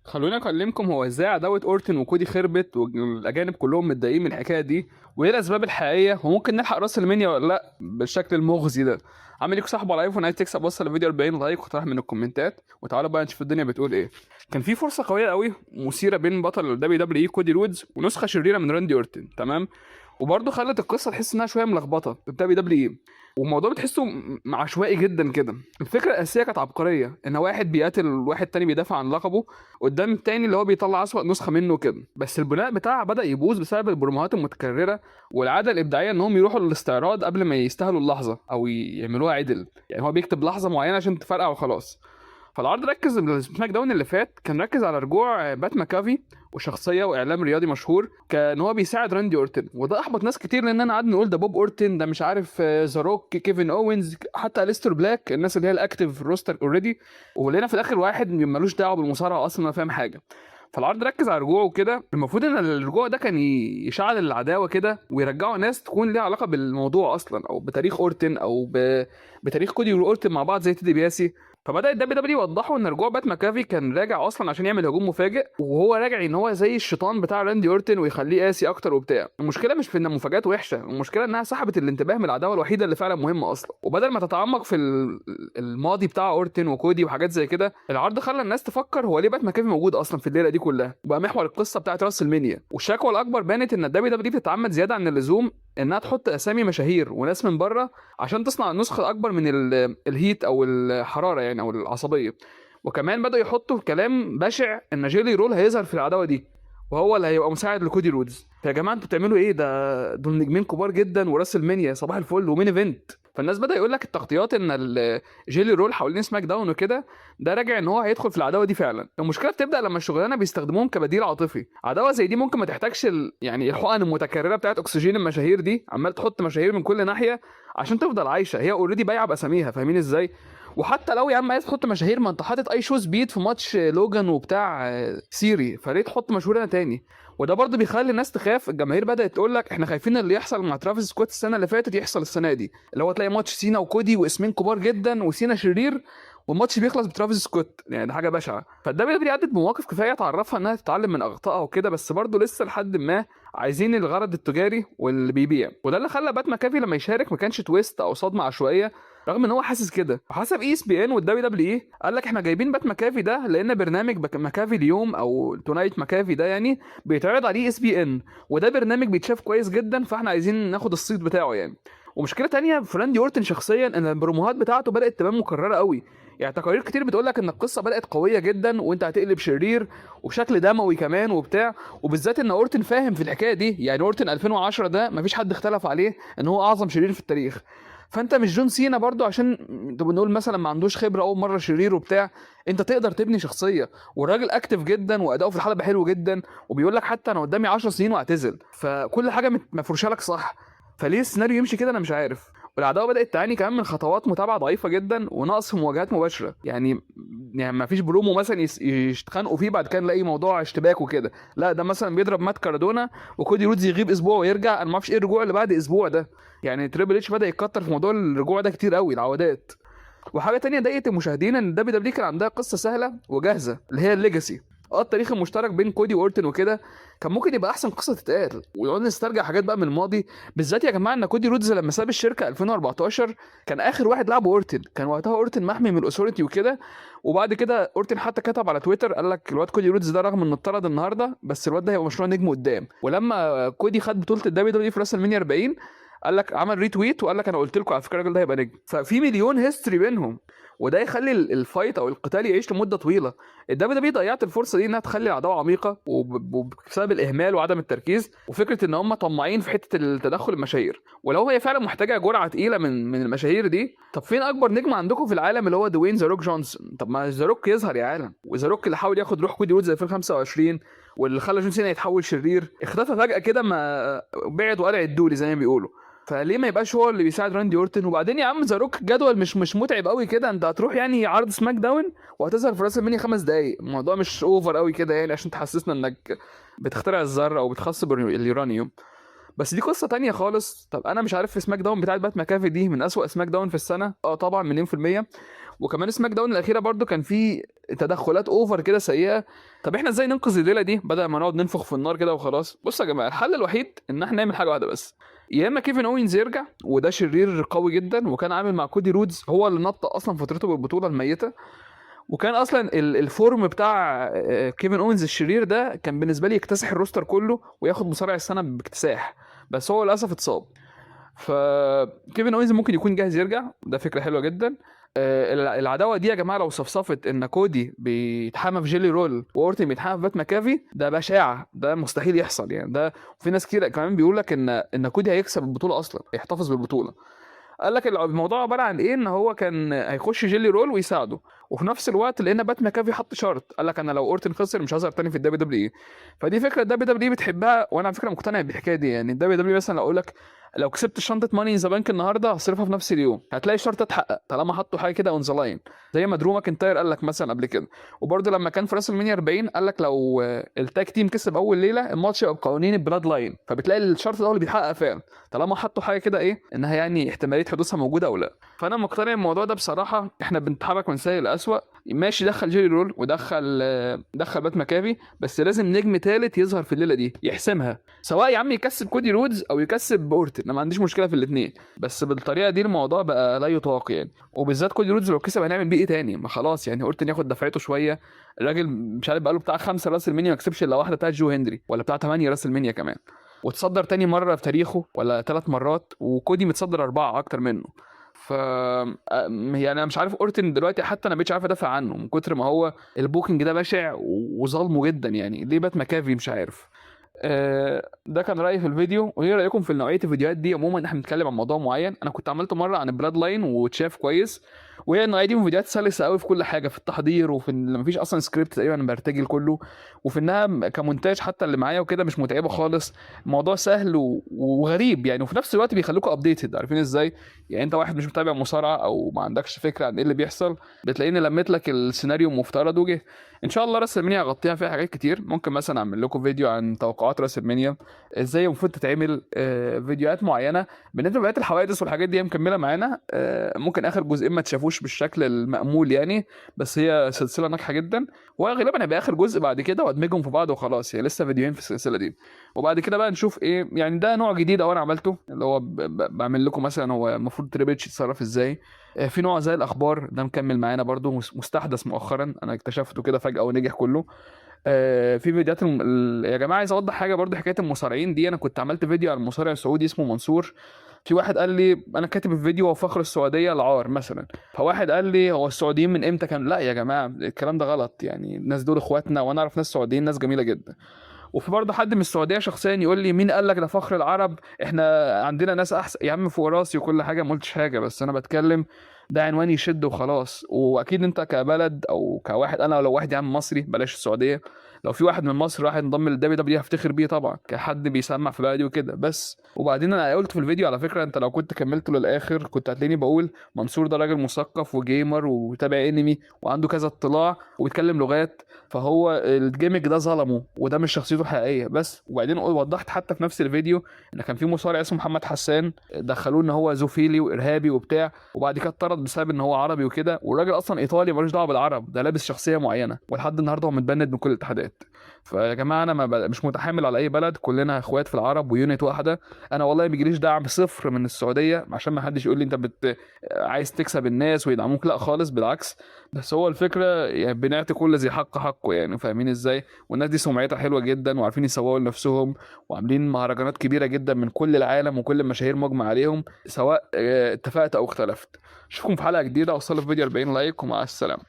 خلوني اكلمكم هو ازاي عداوة اورتن وكودي خربت والاجانب كلهم متضايقين من الحكايه دي، وايه الاسباب الحقيقيه، وممكن نلحق راس المنيا ولا لا بالشكل المغزي ده. عامل ايه صاحبه على ايفون؟ عايز تكسب؟ وصل الفيديو 40 لايك وطرح من الكومنتات، وتعالوا بقى نشوف الدنيا بتقول ايه. كان في فرصه قويه قوي مثيره بين بطل الدبليو دبليو اي كودي رودز ونسخه شريره من راندي اورتن، تمام؟ وبرضه خلت القصه تحس انها شويه ملخبطه في الدبليو دبليو اي، والموضوع بتحسه عشوائي جدا كده. الفكره الاساسيه كانت عبقريه، ان واحد بيقاتل واحد تاني بيدافع عن لقبه قدام التاني اللي هو بيطلع اسوأ نسخه منه كده، بس البناء بتاعها بدأ يبوظ بسبب البروموهات المتكرره والعاده الابداعيه انهم يروحوا للاستعراض قبل ما يستاهلوا اللحظه او يعملوها عدل. يعني هو بيكتب لحظه معينه عشان تفرقع وخلاص. فالعرض ركز السماك داون اللي فات كان ركز على رجوع بات ماكافي، وشخصيه واعلام رياضي مشهور كان هو بيساعد راندي اورتن، وده احبط ناس كتير لان انا قعدنا نقول ده بوب اورتن، ده مش عارف ذا روك، كيفن اوينز، حتى اليستر بلاك، الناس اللي هي الاكتيف روستر اوريدي. ولقينا في الاخر واحد ملوش دعوه بالمصارعه اصلا ولا فاهم حاجه. فالعرض ركز على رجوعه كده. المفروض ان الرجوع ده كان يشعل العداوه كده ويرجعوا ناس تكون ليها علاقه بالموضوع اصلا، او بتاريخ اورتن، او بتاريخ كودي واورتن مع بعض زي تيدي بياسي. فبدا الدبليو دبليو يوضحوا ان رجوع بات ماكافي كان راجع اصلا عشان يعمل هجوم مفاجئ، وهو راجع ان هو زي الشيطان بتاع راندي اورتن ويخليه قاسي اكتر وبتاع. المشكله مش في ان المفاجات وحشه، المشكله انها سحبت الانتباه من العداوه الوحيده اللي فعلا مهمه اصلا، وبدل ما تتعمق في الماضي بتاع اورتن وكودي وحاجات زي كده، العرض خلى الناس تفكر هو ليه بات ماكافي موجود اصلا في الليله دي كلها، وبقى محور القصه بتاعت راس المنيا. والشكوى الاكبر بانت ان الدبليو دبليو بتتعمد زياده عن اللزوم انها تحط اسامي مشاهير وناس من بره عشان تصنع النسخه الاكبر من الهيت او الحراره يعني او العصبيه. وكمان بدأوا يحطوا كلام بشع ان جيلي رول هيظهر في العداوه دي، وهو اللي هيبقى مساعد لكودي رودز. فيا جماعه انتوا بتعملوا ايه؟ دول نجمين كبار جدا وراس المنيا صباح الفل ومين ايفنت. فالناس بدأ يقول لك التغطيات ان جيلي رول حوالين سماك داون وكده ده راجع ان هو هيدخل في العداوه دي فعلا. المشكله بتبدأ لما الشغلانه بيستخدموهم كبديل عاطفي. عداوه زي دي ممكن ما تحتاجش يعني الحقن المتكرره بتاعت اكسجين المشاهير دي، عمال تحط مشاهير من كل ناحيه عشان تفضل عايشه، هي اوريدي بايعه باساميها، فاهمين ازاي؟ وحتى لو يا عم عايز تحط مشاهير، ما انت حاطط اي شو سبيد في ماتش لوجان وبتاع سيري، فليه تحط مشهور انا تاني؟ وده برضه بيخلي الناس تخاف. الجماهير بدات تقول لك احنا خايفين اللي يحصل مع ترافيس سكوت السنه اللي فاتت يحصل السنه دي، اللي هو تلاقي ماتش سينا وكودي واسمين كبار جدا وسينا شرير والماتش بيخلص بترافيس سكوت. يعني ده حاجه بشعه. فالدبليو دبليو عدت بمواقف كفايه تعرفها انها تتعلم من اخطائها وكده، بس برضه لسه لحد ما عايزين الغرض التجاري واللي بيبيع. وده اللي خلى بات ماكافي لما يشارك ما كانش تويست او صدمه عشوائيه، رغم ان هو حاسس كده. وحسب اي اس بي ان والدبليو دبليو اي قال لك احنا جايبين بات ماكافي ده لان برنامج ماكافي اليوم او تونايت ماكافي ده يعني بيتعرض عليه اس بي ان، وده برنامج بيتشاف كويس جدا، فاحنا عايزين ناخد الصيت بتاعه يعني. ومشكله تانية في راندي اورتن شخصيا ان البروموهات بتاعته بدات تبان مكرره قوي. يعني تقارير كتير بتقول لك ان القصه بدات قويه جدا وانت هتقلب شرير وشكل دموي كمان وبتاع، وبالذات ان اورتن فاهم في الحكايه دي. يعني اورتن 2010 ده مفيش حد اختلف عليه ان هو اعظم شرير في التاريخ. فانت مش جون سينا برضو عشان بنقول مثلا ما عندوش خبره اول مره شرير وبتاع، انت تقدر تبني شخصيه. والراجل اكتف جدا واداؤه في الحلبه حلو جدا، وبيقول لك حتى انا قدامي 10 سنين واعتزل، فكل حاجه مفروشه لك صح. فليه السيناريو يمشي كده؟ انا مش عارف. والعداوه بدات تعاني كمان من خطوات متابعه ضعيفه جدا ونقص في مواجهات مباشره. يعني ما فيش برومو مثلا يتخانقوا فيه بعد كده نلاقي موضوع اشتباك وكده. لا ده مثلا بيضرب مات كاردونا وكودي رودز يغيب اسبوع ويرجع، انا ما اعرفش ايه الرجوع اللي بعد اسبوع ده. يعني تريبل اتش بدا يتكتر في موضوع الرجوع ده كتير قوي، العودات. وحاجه تانية ضايقت المشاهدين ان الدبليو دبليو كان عندها قصه سهله وجاهزه اللي هي الليجاسي. التاريخ المشترك بين كودي واورتن وكده كان ممكن يبقى احسن قصه تتقال، ونقعد نسترجع حاجات بقى من الماضي. بالذات يا جماعه ان كودي رودز لما ساب الشركه 2014 كان اخر واحد لعبه اورتن، كان وقتها اورتن محمي من الاثوريتي وكده. وبعد كده اورتن حتى كتب على تويتر قال لك الواد كودي رودز ده رغم انه اتطرد النهارده بس الواد ده هيبقى مشروع نجم قدام. ولما كودي خد بطوله الدبليو دبليو في راس المنيا 40 قال لك عمل ريتويت وقال لك انا قلت لكم على فكره الراجل ده هيبقى نجم. ففي مليون هيستوري بينهم، وده يخلي الفايت او القتال يعيش لمده طويله. الدبليو دبليو ضيعت الفرصه دي انها تخلي العداوه عميقه وبسبب الاهمال وعدم التركيز وفكره ان هم طماعين في حته التدخل المشاهير. ولو هي فعلا محتاجه جرعه تقيله من المشاهير دي، طب فين اكبر نجم عندكم في العالم اللي هو دوين ذا روك جونسون؟ طب ما ذا روك يظهر يا عالم. وذا روك اللي حاول ياخد روح كودي وودز 2025 واللي خلى جون سينا يتحول شرير اختفى فجاه كده، ما بعد وقلع الدولي زي ما بيقولوا. فليه ما يبقاش هو اللي بيساعد راندي اورتن؟ وبعدين يا عم ذا روك جدول مش متعب قوي كده، انت هتروح يعني عرض سماك داون وهتظهر في راس المنيا 5 دقايق، الموضوع مش اوفر قوي كده يعني عشان تحسسنا انك بتخترع الذره او بتخصب اليورانيوم. بس دي قصه تانية خالص. طب انا مش عارف، في سماك داون بتاعت بات ماكافي دي من اسوأ سماك داون في السنه، طبعا مليون في الميه. وكمان سماك داون الاخيره برضو كان في تدخلات اوفر كده سيئه. طب احنا ازاي ننقذ الليله دي بدل ما نقعد ننفخ في النار كده وخلاص؟ بصوا يا جماعه، الحل الوحيد ان احنا نعمل حاجه واحده بس. يا اما كيفن اوينز يرجع، وده شرير قوي جدا وكان عامل مع كودي رودز، هو اللي نط اصلا فترته بالبطوله الميته. وكان اصلا الفورم بتاع كيفن اوينز الشرير ده كان بالنسبه لي يكتسح الروستر كله وياخد مصارع السنه باكتساح، بس هو للاسف اتصاب. فكيفن اوينز ممكن يكون جاهز يرجع، ده فكره حلوه جدا. العداوه دي يا جماعه لو صفصفت ان كودي بيتحامى في جيلي رول واورتن بيتحامى في بات ماكافي، ده بشاعه، ده مستحيل يحصل يعني. ده في ناس كتير كمان بيقول لك ان كودي هيكسب البطوله اصلا، يحتفظ بالبطوله. قال لك الموضوع عباره عن ايه، ان هو كان هيخش جيلي رول ويساعده، وفي نفس الوقت لان بات ماكافي حط شرط، قال لك انا لو اورتن خسر مش هظهر تاني في الدبليو دبليو اي. فدي فكره الدبليو دبليو اي بتحبها، وانا على فكره مقتنع بالحكايه دي. يعني الدبليو دبليو مثلا لو اقول لك لو كسبت شنطه ماني ان ذا بانك النهارده هصرفها في نفس اليوم، هتلاقي الشرط اتحقق طالما حطوا حاجه كده اون ذا لاين، زي ما درو ماكنتاير قال لك مثلا قبل كده. وبرده لما كان في راس المنيا 40 قال لك لو التاج تيم كسب اول ليله الماتش يبقى بقوانين البلاد لاين، فبتلاقي الشرط ده هو اللي بيتحقق فعلا طالما حطوا حاجه كده ايه انها يعني احتماليه حدوثها موجوده او لا. فانا مقتنع الموضوع ده بصراحه. احنا بنتحرك من سيء لاسوء. ماشي دخل جيري رول ودخل بات ماكافي، بس لازم نجم ثالث يظهر في الليله دي يحسمها، سواء يا عم يكسب كودي رودز او يكسب اورتن، انا ما عنديش مشكله في الاثنين، بس بالطريقه دي الموضوع بقى لا يطاق يعني. وبالذات كودي رودز لو كسب هنعمل بيه ايه تاني؟ ما خلاص يعني اورتن ياخد دفعته شويه. الراجل مش عارف بقاله بتاع 5 راس المنيا ما كسبش الا واحده بتاعت جو هنري، ولا بتاع 8 راس المنيا كمان، وتصدر تاني مره في تاريخه ولا 3 مرات، وكودي متصدر 4 اكتر منه. ف يعني انا مش عارف اورتن دلوقتي، حتى انا مش عارف ادافع عنه من كتر ما هو البوكينج ده بشع وظالمه جدا يعني. ليه بات ماكافي مش عارف. ده كان رايي في الفيديو، وايه رايكم في نوعيه الفيديوهات دي عموما؟ احنا بنتكلم عن موضوع معين، انا كنت عملته مره عن البلاد لاين وتشاف كويس، وهي النوعيه دي من فيديوهات سلسه قوي في كل حاجه، في التحضير وفي لما مفيش اصلا سكريبت تقريبا، انا برتجل كله، وفي انها كمونتاج حتى اللي معايا وكده مش متعبه خالص. الموضوع سهل وغريب يعني، وفي نفس الوقت بيخلوكوا ابديتد، عارفين ازاي؟ يعني انت واحد مش متابع مصارعه او ما عندكش فكره عن ايه اللي بيحصل، بتلاقيني لميت لك السيناريو مفترض وجه. ان شاء الله راس المنيا هغطيها فيها حاجات كتير، ممكن مثلا اعمل لكم فيديو عن توقعات راس المنيا ازاي المفروض تتعمل، فيديوهات معينه. بالنسبه لبقيه الحوادث والحاجات دي هي مكمله معانا، ممكن اخر جزئين ما تشافوش بالشكل المأمول يعني، بس هي سلسله ناجحه جدا، وغالبا هيبقى اخر جزء بعد كده وادمجهم في بعض وخلاص، يعني لسه فيديوهين في السلسله دي. وبعد كده بقى نشوف ايه يعني. ده نوع جديد او انا عملته، اللي هو بعمل لكم مثلا هو المفروض تريبل اتش يتصرف ازاي. في نوع زي الاخبار ده مكمل معانا برضو، مستحدث مؤخرا انا اكتشفته كده فجاه ونجح كله. في فيديوهات يا جماعه عايز اوضح حاجه برضو، حكايه المصارعين دي، انا كنت عملت فيديو عن مصارع سعودي اسمه منصور. في واحد قال لي انا كاتب الفيديو هو فخر السعوديه العار مثلا، فواحد قال لي هو السعوديين من امتى كان؟ لا يا جماعه الكلام ده غلط، يعني الناس دول اخواتنا، وانا اعرف ناس سعوديين ناس جميله جدا. وفي برضه حد من السعوديه شخصيا يقول لي مين قال لك ده فخر العرب، احنا عندنا ناس احسن يا عم، فوق راسي وكل حاجه، ما قلتش حاجه، بس انا بتكلم ده عنوان يشد وخلاص. واكيد انت كبلد او كواحد، انا لو واحد يا عم مصري بلاش السعوديه، لو في واحد من مصر راح ينضم للدبليو دبليو هفتخر بيه طبعا كحد بيسمع في بلدي وكده. بس وبعدين انا قلت في الفيديو على فكره، انت لو كنت كملته للاخر كنت هتلاقيني بقول منصور ده راجل مثقف وجيمر وتابع انمي وعنده كذا اطلاع وبيتكلم لغات، فهو الجيمك ده ظلمه وده مش شخصيته الحقيقيه. بس وبعدين وضحت حتى في نفس الفيديو ان كان في مصارع اسمه محمد حسان دخلوه ان هو زوفيلي وارهابي وبتاع، وبعد كده اتطرد بسبب ان هو عربي وكده، والراجل اصلا ايطالي ملوش دعوه بالعرب، ده لابس شخصيه معينه، ولحد النهارده هو متبند من كل الاتحادات. فيا جماعه انا مش متحامل على اي بلد، كلنا اخوات في العرب ويونت واحده. انا والله ما بيجيليش دعم صفر من السعوديه، عشان ما حدش يقول لي انت عايز تكسب الناس ويدعموك، لا خالص بالعكس. بس هو الفكره يعني بنعطي كل ذي حق حقه يعني، فاهمين ازاي؟ والناس دي سمعتها حلوه جدا وعارفين يسوقوا لنفسهم، وعاملين مهرجانات كبيره جدا من كل العالم وكل المشاهير مجمع عليهم، سواء اتفقت او اختلفت. اشوفكم في حلقه جديده، اوصلوا في فيديو 40 لايك، ومع السلامه.